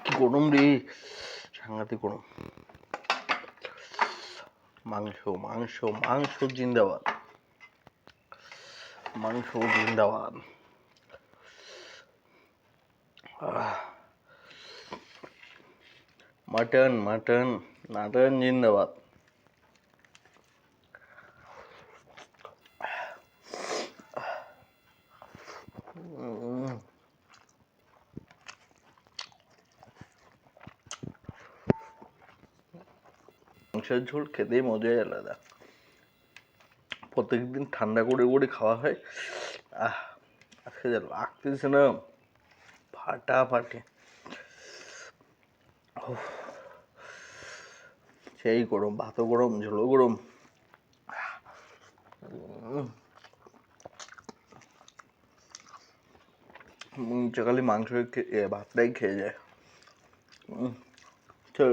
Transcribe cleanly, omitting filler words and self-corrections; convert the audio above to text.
কি গরম রে, সাংঘাতিক গরম। মাংস মাংস মাংস জিন্দাবাদ, মাংস জিন্দাবাদ। মটন মটন মটন জিন্দাবাদ। মাংসের ঝোল খেতেই মজাই আলাদা। প্রত্যেকদিন ঠান্ডা করে করে খাওয়া হয়। আজকে যা লাগতেছে না, ফাটাফাটি। সেই গরম, ভাতও গরম, ঝোলও গরম। খালি মাংস ভাতটাই খেয়ে যায়। চল।